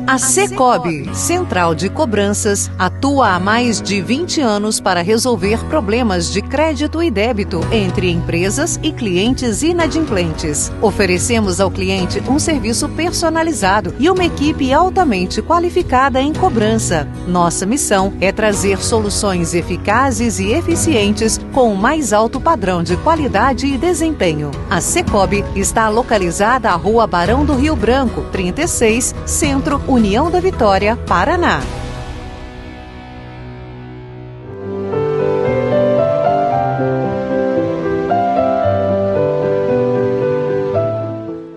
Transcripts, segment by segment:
A Secobi, Central de Cobranças, atua há mais de 20 anos para resolver problemas de crédito e débito entre empresas e clientes inadimplentes. Oferecemos ao cliente um serviço personalizado e uma equipe altamente qualificada em cobrança. Nossa missão é trazer soluções eficazes e eficientes com o mais alto padrão de qualidade e desempenho. A Secobi está localizada à Rua Barão do Rio Branco, 36, Centro, União da Vitória, Paraná.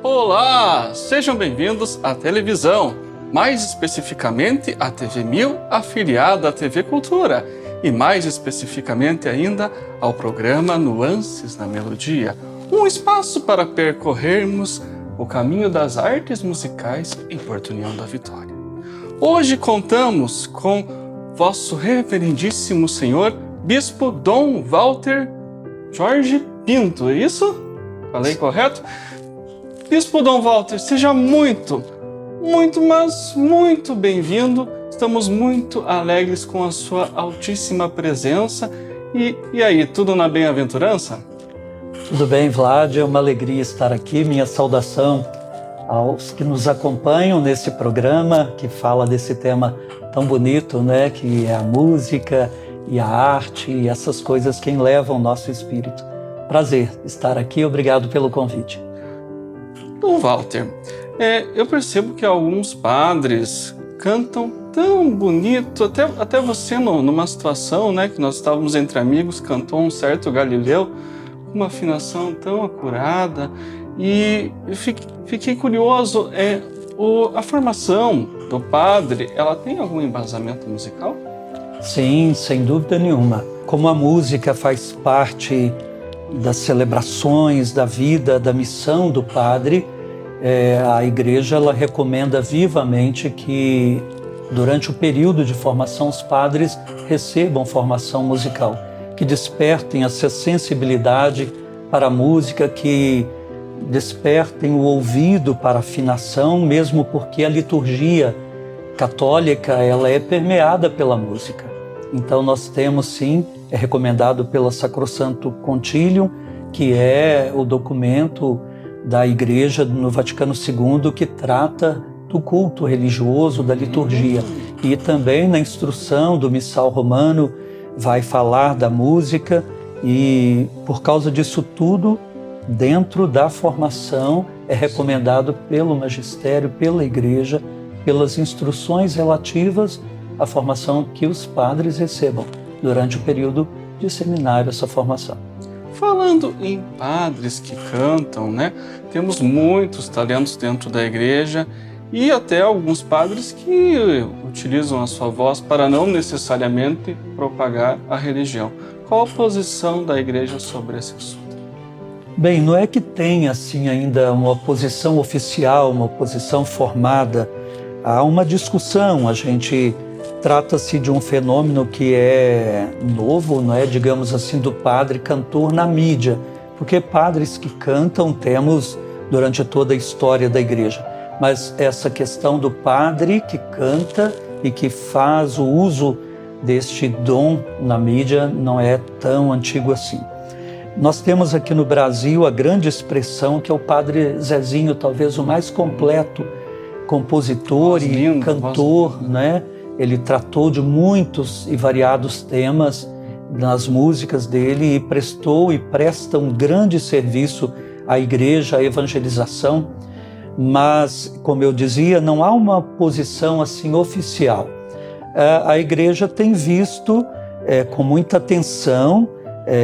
Olá, sejam bem-vindos à televisão, mais especificamente à TV 1000, afiliada à TV Cultura, e mais especificamente ainda ao programa Nuances na Melodia, um espaço para percorrermos o caminho das artes musicais em Porto União da Vitória. Hoje contamos com vosso reverendíssimo senhor, Bispo Dom Walter Jorge Pinto, é isso? Falei correto? Bispo Dom Walter, seja muito bem-vindo. Estamos muito alegres com a sua altíssima presença. E aí, tudo na bem-aventurança? Tudo bem, Vlad, é uma alegria estar aqui. Minha saudação aos que nos acompanham nesse programa que fala desse tema tão bonito, né? Que é a música e a arte e essas coisas que elevam o nosso espírito. Prazer estar aqui, obrigado pelo convite. Dom Walter, eu percebo que alguns padres cantam tão bonito, até você numa situação, né, que nós estávamos entre amigos, cantou um certo Galileu, uma afinação tão acurada, e eu fiquei curioso, a formação do padre, ela tem algum embasamento musical? Sim, sem dúvida nenhuma. Como a música faz parte das celebrações, da vida, da missão do padre, a igreja ela recomenda vivamente que durante o período de formação os padres recebam formação musical, que despertem essa sensibilidade para a música, que despertem o ouvido para a afinação, mesmo porque a liturgia católica ela é permeada pela música. Então nós temos sim, é recomendado pela Sacrosanto Concilium, que é o documento da Igreja no Vaticano II que trata do culto religioso, da liturgia. E também na instrução do Missal Romano vai falar da música, e por causa disso tudo, dentro da formação é recomendado pelo magistério, pela Igreja, pelas instruções relativas à formação que os padres recebam durante o período de seminário, essa formação. Falando em padres que cantam, né? Temos muitos talentos dentro da igreja e até alguns padres que utilizam a sua voz para não necessariamente propagar a religião. Qual a posição da igreja sobre esse assunto? Bem, não é que tenha assim ainda uma posição oficial, uma posição formada. Há uma discussão, trata-se de um fenômeno que é novo, não é, digamos assim, do padre cantor na mídia, porque padres que cantam temos durante toda a história da igreja, mas essa questão do padre que canta e que faz o uso deste dom na mídia não é tão antigo assim. Nós temos aqui no Brasil a grande expressão que é o padre Zezinho, talvez o mais completo compositor e cantor, né? Ele tratou de muitos e variados temas nas músicas dele e prestou e presta um grande serviço à igreja, à evangelização, mas, como eu dizia, não há uma posição assim oficial. A igreja tem visto com muita atenção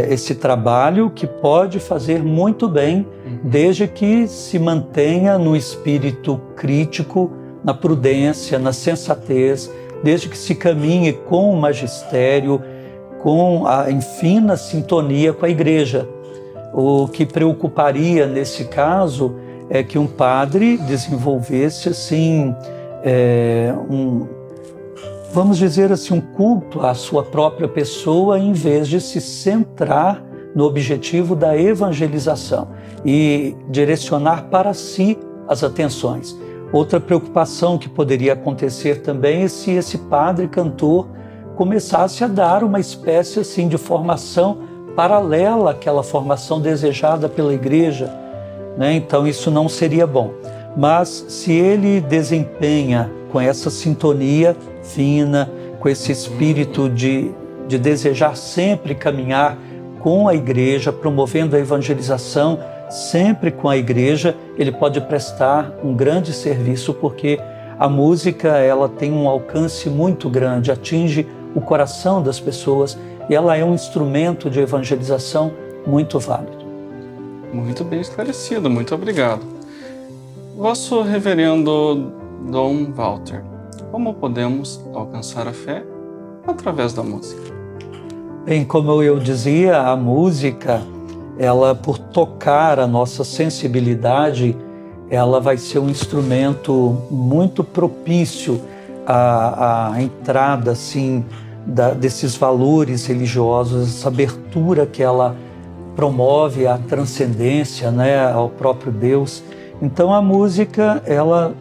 esse trabalho que pode fazer muito bem, desde que se mantenha no espírito crítico, na prudência, na sensatez, desde que se caminhe com o magistério, em fina sintonia com a igreja. O que preocuparia nesse caso é que um padre desenvolvesse assim, vamos dizer assim, um culto à sua própria pessoa, em vez de se centrar no objetivo da evangelização e direcionar para si as atenções. Outra preocupação que poderia acontecer também é se esse padre cantor começasse a dar uma espécie assim de formação paralela àquela formação desejada pela igreja, né? Então isso não seria bom. Mas se ele desempenha com essa sintonia fina, com esse espírito de desejar sempre caminhar com a igreja, promovendo a evangelização, sempre com a igreja, ele pode prestar um grande serviço, porque a música ela tem um alcance muito grande, atinge o coração das pessoas e ela é um instrumento de evangelização muito válido. Muito bem esclarecido, muito obrigado. Vosso reverendo Dom Walter, como podemos alcançar a fé através da música? Bem, como eu dizia, a música, ela por tocar a nossa sensibilidade, ela vai ser um instrumento muito propício à entrada assim, desses valores religiosos, essa abertura que ela promove à transcendência, né, ao próprio Deus. Então a música ela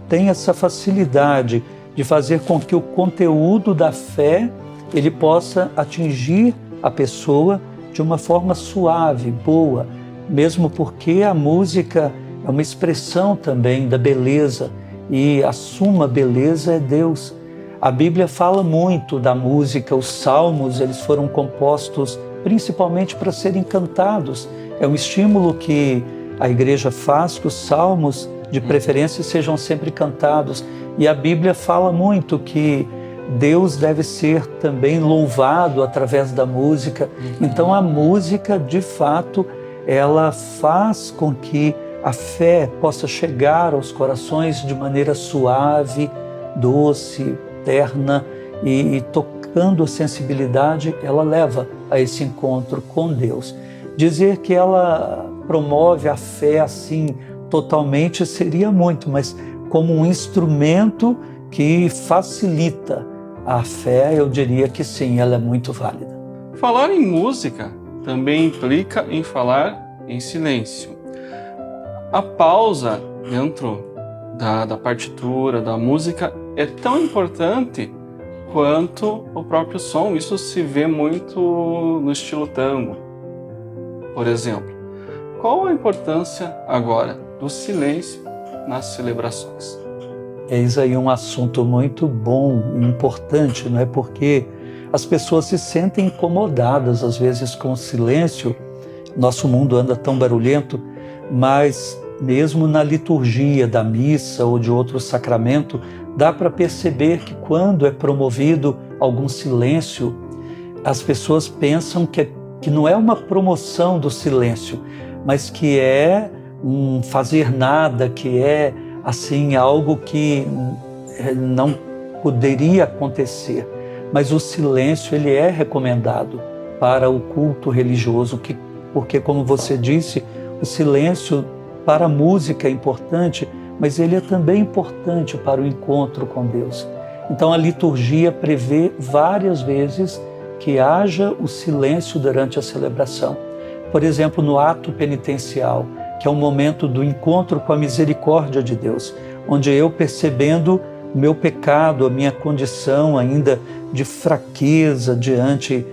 tem essa facilidade de fazer com que o conteúdo da fé ele possa atingir a pessoa de uma forma suave, boa, mesmo porque a música é uma expressão também da beleza e a suma beleza é Deus. A Bíblia fala muito da música, os salmos eles foram compostos principalmente para serem cantados. É um estímulo que a igreja faz, que os salmos de preferência sejam sempre cantados. E a Bíblia fala muito que Deus deve ser também louvado através da música. Então a música, de fato, ela faz com que a fé possa chegar aos corações de maneira suave, doce, terna e tocando a sensibilidade, ela leva a esse encontro com Deus. Dizer que ela promove a fé assim totalmente seria muito, mas como um instrumento que facilita a fé, eu diria que sim, ela é muito válida. Falar em música também implica em falar em silêncio. A pausa dentro da partitura, da música, é tão importante quanto o próprio som. Isso se vê muito no estilo tango, por exemplo. Qual a importância agora do silêncio nas celebrações? Eis aí um assunto muito bom e importante, não é? Porque as pessoas se sentem incomodadas às vezes com o silêncio. Nosso mundo anda tão barulhento, mas mesmo na liturgia da missa ou de outro sacramento, dá para perceber que quando é promovido algum silêncio, as pessoas pensam que não é uma promoção do silêncio, mas que é um fazer nada, que é assim algo que não poderia acontecer. Mas o silêncio ele é recomendado para o culto religioso, porque como você disse, o silêncio para a música é importante, mas ele é também importante para o encontro com Deus. Então a liturgia prevê várias vezes que haja o silêncio durante a celebração. Por exemplo, no ato penitencial, que é o momento do encontro com a misericórdia de Deus, onde eu, percebendo o meu pecado, a minha condição ainda de fraqueza diante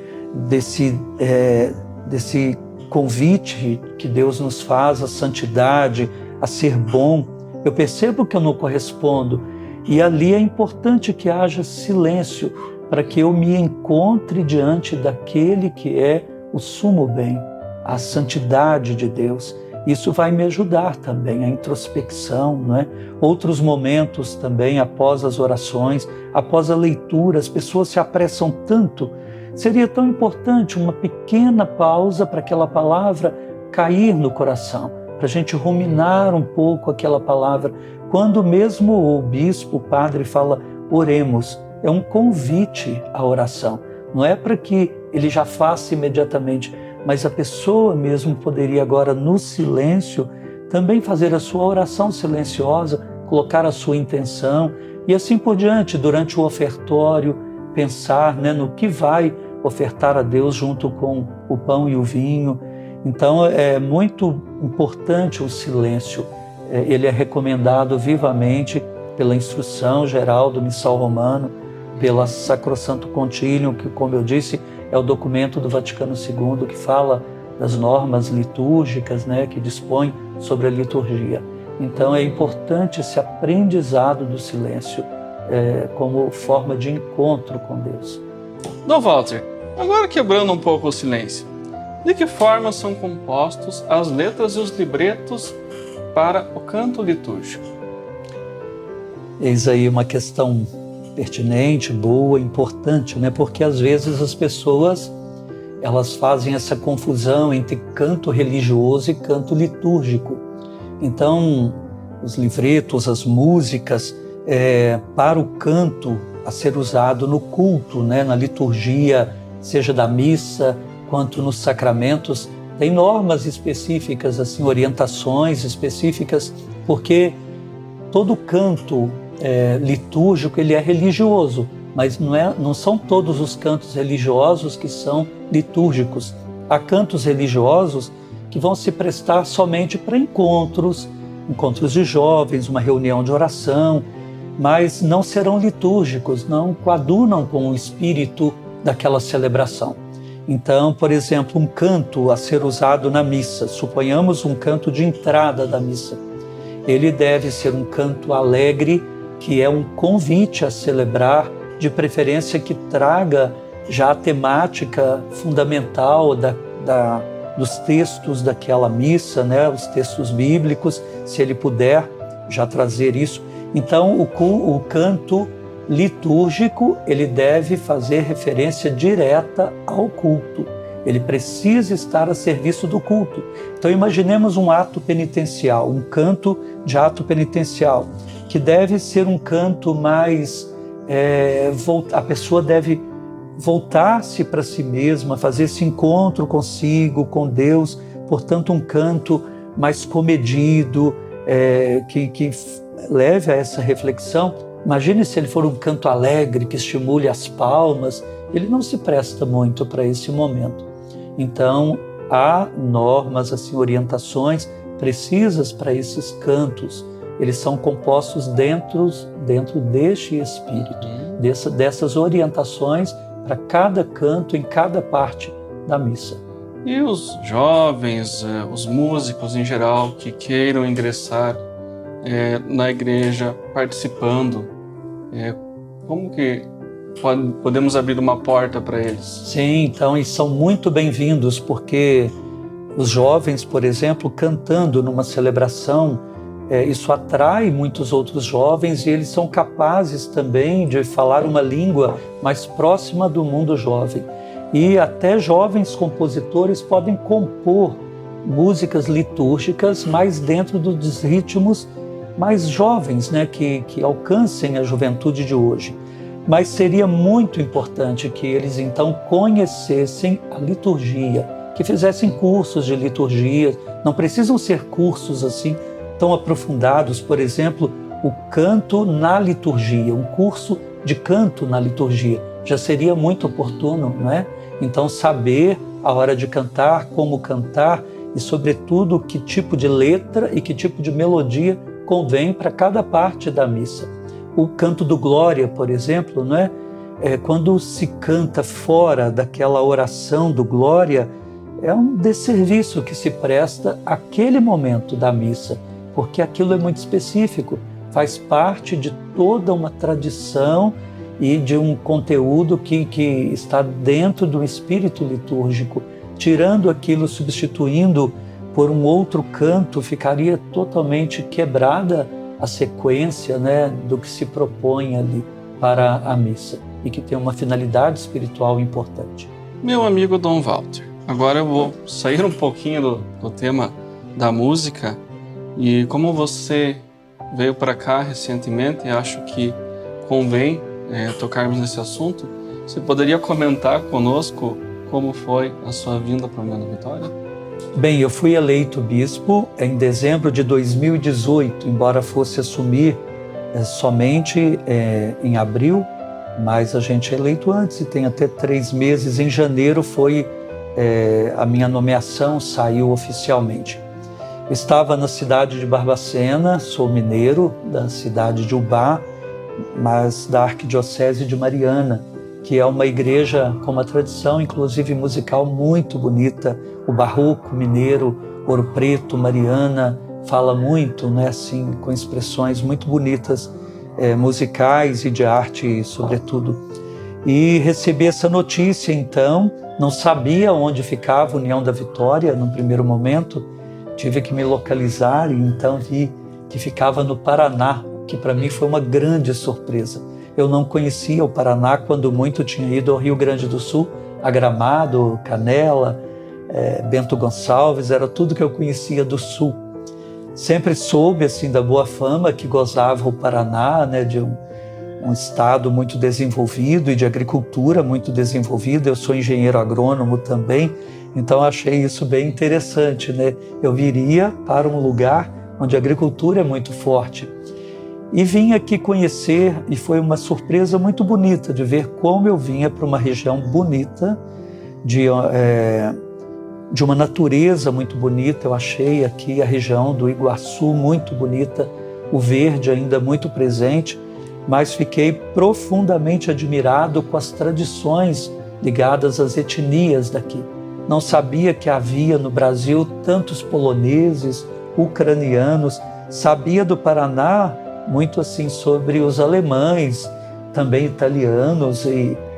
desse convite que Deus nos faz à santidade, a ser bom, eu percebo que eu não correspondo e ali é importante que haja silêncio para que eu me encontre diante daquele que é o sumo bem, a santidade de Deus. Isso vai me ajudar também, a introspecção, não é? Outros momentos também, após as orações, após a leitura, as pessoas se apressam tanto. Seria tão importante uma pequena pausa para aquela palavra cair no coração, para a gente ruminar um pouco aquela palavra. Quando mesmo o bispo, o padre fala, oremos, é um convite à oração. Não é para que ele já faça imediatamente, mas a pessoa mesmo poderia agora, no silêncio, também fazer a sua oração silenciosa, colocar a sua intenção e assim por diante, durante o ofertório, pensar, né, no que vai ofertar a Deus junto com o pão e o vinho. Então é muito importante o silêncio. ele é recomendado vivamente pela Instrução Geral do Missal Romano, pela Sacrosanto Concilium, que, como eu disse, é o documento do Vaticano II que fala das normas litúrgicas, né, que dispõe sobre a liturgia. Então é importante esse aprendizado do silêncio como forma de encontro com Deus. Dom Walter, agora quebrando um pouco o silêncio, de que forma são compostos as letras e os libretos para o canto litúrgico? Eis aí uma questão pertinente, boa, importante, né? Porque às vezes as pessoas elas fazem essa confusão entre canto religioso e canto litúrgico. Então, os livretos, as músicas, para o canto a ser usado no culto, né? Na liturgia, seja da missa, quanto nos sacramentos, tem normas específicas, assim, orientações específicas, porque todo canto litúrgico ele é religioso, mas não são todos os cantos religiosos que são litúrgicos. Há cantos religiosos que vão se prestar somente para encontros de jovens, uma reunião de oração, mas não serão litúrgicos, não coadunam com o espírito daquela celebração. Então, por exemplo, um canto a ser usado na missa, suponhamos um canto de entrada da missa, ele deve ser um canto alegre, que é um convite a celebrar, de preferência que traga já a temática fundamental dos textos daquela missa, né? Os textos bíblicos, se ele puder já trazer isso. Então, o canto litúrgico, ele deve fazer referência direta ao culto. Ele precisa estar a serviço do culto. Então, imaginemos um ato penitencial, um canto de ato penitencial, que deve ser um canto mais... a pessoa deve voltar-se para si mesma, fazer esse encontro consigo, com Deus. Portanto, um canto mais comedido, que leve a essa reflexão. Imagine se ele for um canto alegre, que estimule as palmas, ele não se presta muito para esse momento. Então, há normas, assim, orientações precisas para esses cantos. Eles são compostos dentro deste espírito, dessas orientações para cada canto, em cada parte da missa. E os jovens, os músicos em geral, que queiram ingressar na igreja participando, como que podemos abrir uma porta para eles? Sim, então, e são muito bem-vindos, porque os jovens, por exemplo, cantando numa celebração, isso atrai muitos outros jovens e eles são capazes também de falar uma língua mais próxima do mundo jovem. E até jovens compositores podem compor músicas litúrgicas mais dentro dos ritmos mais jovens, né, que alcancem a juventude de hoje. Mas seria muito importante que eles então conhecessem a liturgia, que fizessem cursos de liturgia. Não precisam ser cursos assim tão aprofundados, por exemplo, o canto na liturgia, um curso de canto na liturgia, já seria muito oportuno, não é? Então, saber a hora de cantar, como cantar e, sobretudo, que tipo de letra e que tipo de melodia convém para cada parte da missa. O canto do Glória, por exemplo, não é? Quando se canta fora daquela oração do Glória, é um desserviço que se presta àquele momento da missa, porque aquilo é muito específico, faz parte de toda uma tradição e de um conteúdo que está dentro do espírito litúrgico. Tirando aquilo, substituindo por um outro canto, ficaria totalmente quebrada a sequência, né, do que se propõe ali para a missa e que tem uma finalidade espiritual importante. Meu amigo Dom Walter, agora eu vou sair um pouquinho do tema da música. E como você veio para cá recentemente, acho que convém tocarmos nesse assunto. Você poderia comentar conosco como foi a sua vinda para Moema da Vitória? Bem, eu fui eleito bispo em dezembro de 2018, embora fosse assumir somente em abril, mas a gente é eleito antes e tem até 3 meses. Em janeiro foi a minha nomeação, saiu oficialmente. Estava na cidade de Barbacena, sou mineiro, da cidade de Ubá, mas da Arquidiocese de Mariana, que é uma igreja com uma tradição, inclusive musical, muito bonita. O barroco mineiro, Ouro Preto, Mariana, fala muito, né, assim, com expressões muito bonitas, musicais e de arte, sobretudo. E recebi essa notícia, então, não sabia onde ficava a União da Vitória no primeiro momento, tive que me localizar e então vi que ficava no Paraná, que para mim foi uma grande surpresa. Eu não conhecia o Paraná, quando muito tinha ido ao Rio Grande do Sul, a Gramado, Canela, Bento Gonçalves, era tudo que eu conhecia do Sul. Sempre soube assim, da boa fama que gozava o Paraná, né, de um estado muito desenvolvido e de agricultura muito desenvolvida. Eu sou engenheiro agrônomo também, então achei isso bem interessante, né? Eu viria para um lugar onde a agricultura é muito forte. E vim aqui conhecer, e foi uma surpresa muito bonita de ver como eu vinha para uma região bonita, de uma natureza muito bonita. Eu achei aqui a região do Iguaçu muito bonita, o verde ainda muito presente, mas fiquei profundamente admirado com as tradições ligadas às etnias daqui. Não sabia que havia no Brasil tantos poloneses, ucranianos, sabia do Paraná muito assim sobre os alemães, também italianos,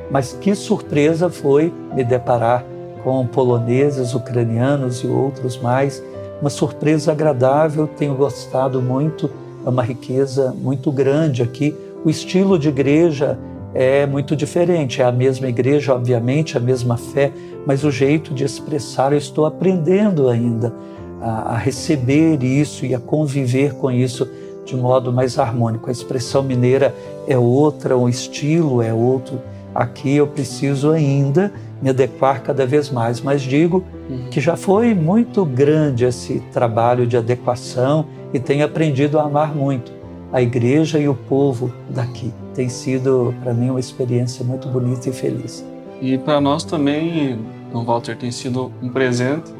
mas que surpresa foi me deparar com poloneses, ucranianos e outros mais. Uma surpresa agradável, tenho gostado muito, é uma riqueza muito grande aqui. O estilo de igreja é muito diferente, é a mesma igreja, obviamente, a mesma fé, mas o jeito de expressar, eu estou aprendendo ainda a receber isso e a conviver com isso de modo mais harmônico. A expressão mineira é outra, o estilo é outro. Aqui eu preciso ainda me adequar cada vez mais, mas digo que já foi muito grande esse trabalho de adequação e tenho aprendido a amar muito a igreja e o povo daqui. Tem sido, para mim, uma experiência muito bonita e feliz. E para nós também, Dom Walter, tem sido um presente.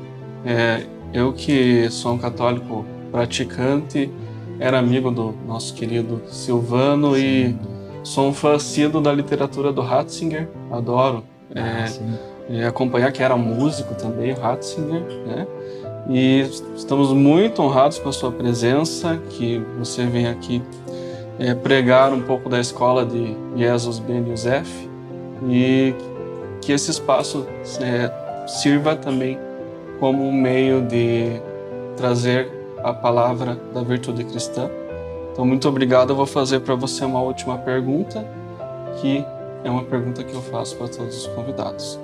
Eu que sou um católico praticante, era amigo do nosso querido Silvano. Sim. E sou um fã assíduo da literatura do Ratzinger, adoro acompanhar, que era músico também, o Ratzinger, né? E estamos muito honrados com a sua presença, que você vem aqui pregar um pouco da escola de Jesus Ben Yosef, e que esse espaço sirva também como um meio de trazer a palavra da virtude cristã. Então, muito obrigado. Eu vou fazer para você uma última pergunta, que é uma pergunta que eu faço para todos os convidados.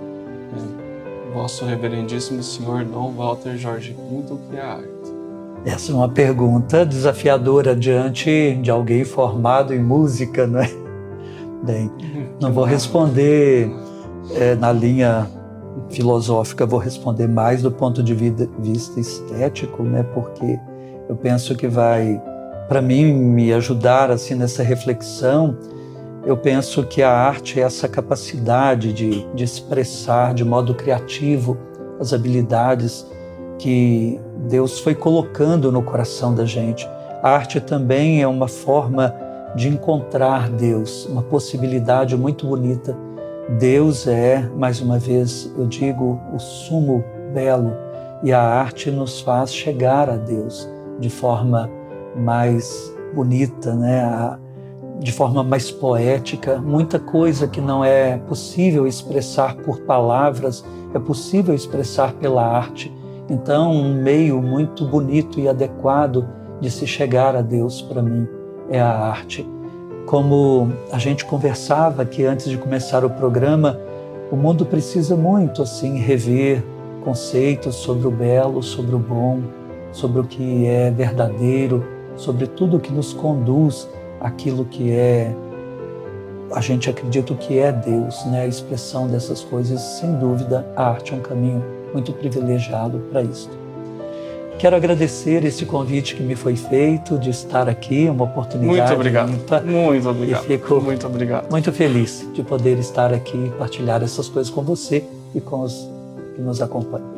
Vosso reverendíssimo senhor Dom Walter Jorge Pinto, o que é a arte? Essa é uma pergunta desafiadora diante de alguém formado em música, não é? Bem, não vou responder na linha filosófica, vou responder mais do ponto de vista estético, né? Porque eu penso que vai, para mim, me ajudar assim nessa reflexão. Eu penso que a arte é essa capacidade de expressar de modo criativo as habilidades que Deus foi colocando no coração da gente. A arte também é uma forma de encontrar Deus, uma possibilidade muito bonita. Deus é, mais uma vez, eu digo, o sumo belo, e a arte nos faz chegar a Deus de forma mais bonita, né? De forma mais poética. Muita coisa que não é possível expressar por palavras, é possível expressar pela arte. Então, um meio muito bonito e adequado de se chegar a Deus, para mim, é a arte. Como a gente conversava aqui antes de começar o programa, o mundo precisa muito assim rever conceitos sobre o belo, sobre o bom, sobre o que é verdadeiro, sobre tudo que nos conduz àquilo que é, a gente acredita que é Deus, né? A expressão dessas coisas, sem dúvida, a arte é um caminho muito privilegiado para isso. Quero agradecer esse convite que me foi feito de estar aqui, uma oportunidade. Muito obrigado. Muito obrigado. E fico muito obrigado. Muito feliz de poder estar aqui e partilhar essas coisas com você e com os que nos acompanham.